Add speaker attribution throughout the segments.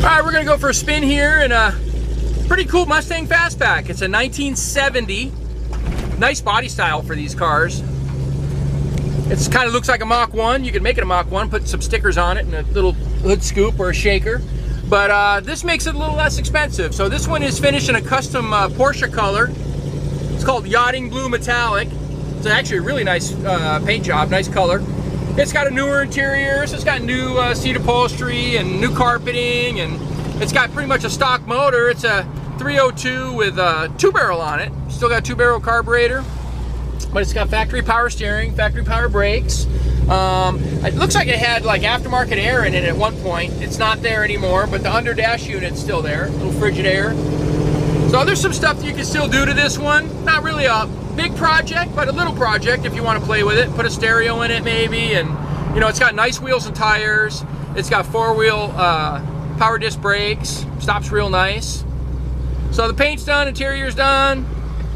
Speaker 1: Alright, we're going to go for a spin here in a pretty cool Mustang Fastback. It's a 1970. Nice body style for these cars. It kind of looks like a Mach 1. You can make it a Mach 1, put some stickers on it and a little hood scoop or a shaker. But this makes it a little less expensive. So this one is finished in a custom Porsche color. It's called Yachting Blue Metallic. It's actually a really nice paint job, nice color. It's got a newer interior, so it's got new seat upholstery and new carpeting, and it's got pretty much a stock motor. It's a 302 with a 2-barrel on it. Still got a 2-barrel carburetor, but it's got factory power steering, factory power brakes. It looks like it had like aftermarket air in it at one point. It's not there anymore, but the under dash unit's still there, a little frigid air. So there's some stuff that you can still do to this one. Not really a big project, but a little project if you want to play with it. Put a stereo in it maybe, and you know, it's got nice wheels and tires. It's got 4-wheel power disc brakes. Stops real nice. So the paint's done, interior's done,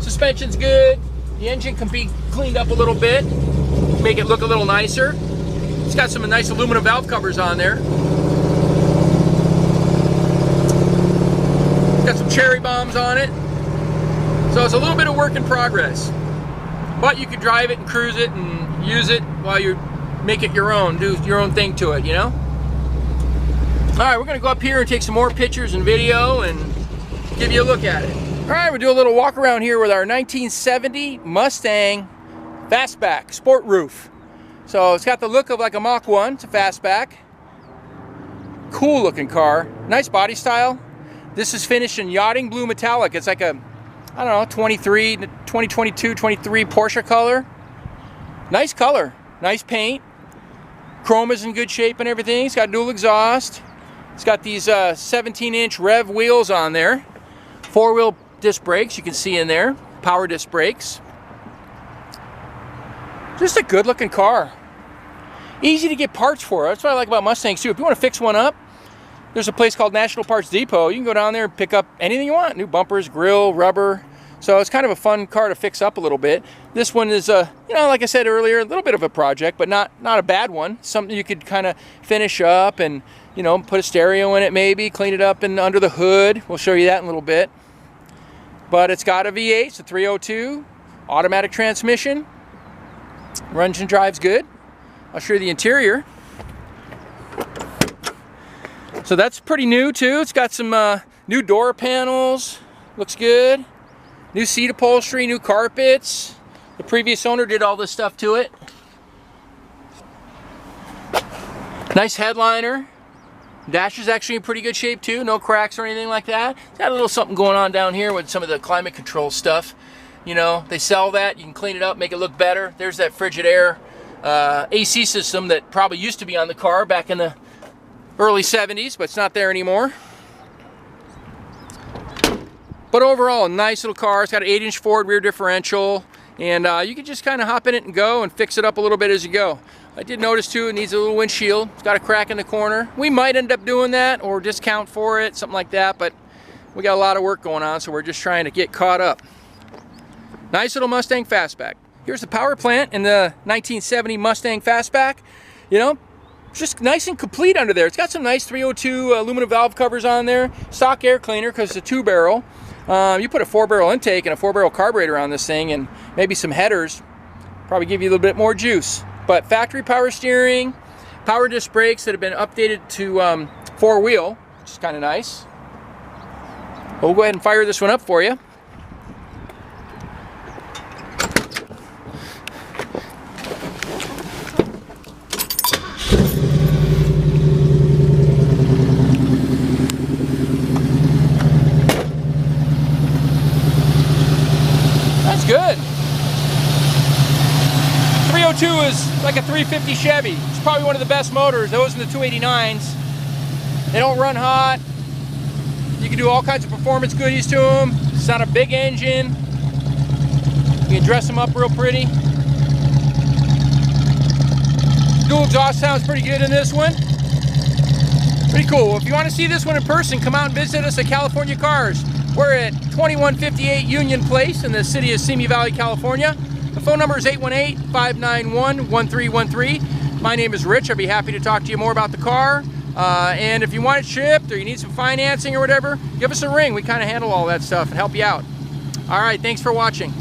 Speaker 1: suspension's good. The engine can be cleaned up a little bit, make it look a little nicer. It's got some nice aluminum valve covers on there. It's got some cherry bombs on it. So it's a little bit of work in progress. But you can drive it and cruise it and use it while you make it your own, do your own thing to it, you know? Alright, we're going to go up here and take some more pictures and video and give you a look at it. Alright, we'll do a little walk around here with our 1970 Mustang Fastback Sport Roof. So it's got the look of like a Mach 1, it's a Fastback. Cool looking car, nice body style. This is finished in Yachting Blue Metallic. It's like a, I don't know, 2022, 23 Porsche color. Nice color, nice paint. Chrome is in good shape and everything. It's got dual exhaust. It's got these 17-inch rev wheels on there. 4-wheel disc brakes, you can see in there. Power disc brakes. Just a good looking car. Easy to get parts for. That's what I like about Mustangs too. If you want to fix one up, there's a place called National Parts Depot. You can go down there and pick up anything you want. New bumpers, grill, rubber. So it's kind of a fun car to fix up a little bit. This one is, you know, like I said earlier, a little bit of a project, but not a bad one. Something you could kind of finish up and, you know, put a stereo in it maybe, clean it up and under the hood. We'll show you that in a little bit. But it's got a V8, it's a 302, automatic transmission. Runs and drives good. I'll show you the interior. So that's pretty new too. It's got some new door panels. Looks good. New seat upholstery, new carpets. The previous owner did all this stuff to it. Nice headliner. Dash is actually in pretty good shape too. No cracks or anything like that. It's got a little something going on down here with some of the climate control stuff. You know, they sell that. You can clean it up, make it look better. There's that frigid air AC system that probably used to be on the car back in the early 70s, but it's not there anymore. But overall, a nice little car. It's got an 8-inch Ford rear differential, and you can just kind of hop in it and go and fix it up a little bit as you go. I did notice too, it needs a little windshield. It's got a crack in the corner. We might end up doing that or discount for it, something like that, but we got a lot of work going on, so we're just trying to get caught up. Nice little Mustang Fastback. Here's the power plant in the 1970 Mustang Fastback. You know, just nice and complete under there. It's got some nice 302 aluminum valve covers on there. Stock air cleaner because it's a 2-barrel. You put a 4-barrel intake and a 4-barrel carburetor on this thing and maybe some headers, probably give you a little bit more juice. But factory power steering, power disc brakes that have been updated to 4-wheel, which is kind of nice. We'll go ahead and fire this one up for you. Good. 302 is like a 350 Chevy. It's probably one of the best motors. Those in the 289s. They don't run hot. You can do all kinds of performance goodies to them. It's not a big engine. You can dress them up real pretty. Dual exhaust sounds pretty good in this one. Pretty cool. If you want to see this one in person, come out and visit us at California Cars. We're at 2158 Union Place in the city of Simi Valley, California. The phone number is 818-591-1313. My name is Rich. I'd be happy to talk to you more about the car. And if you want it shipped or you need some financing or whatever, give us a ring. We kind of handle all that stuff and help you out. All right, thanks for watching.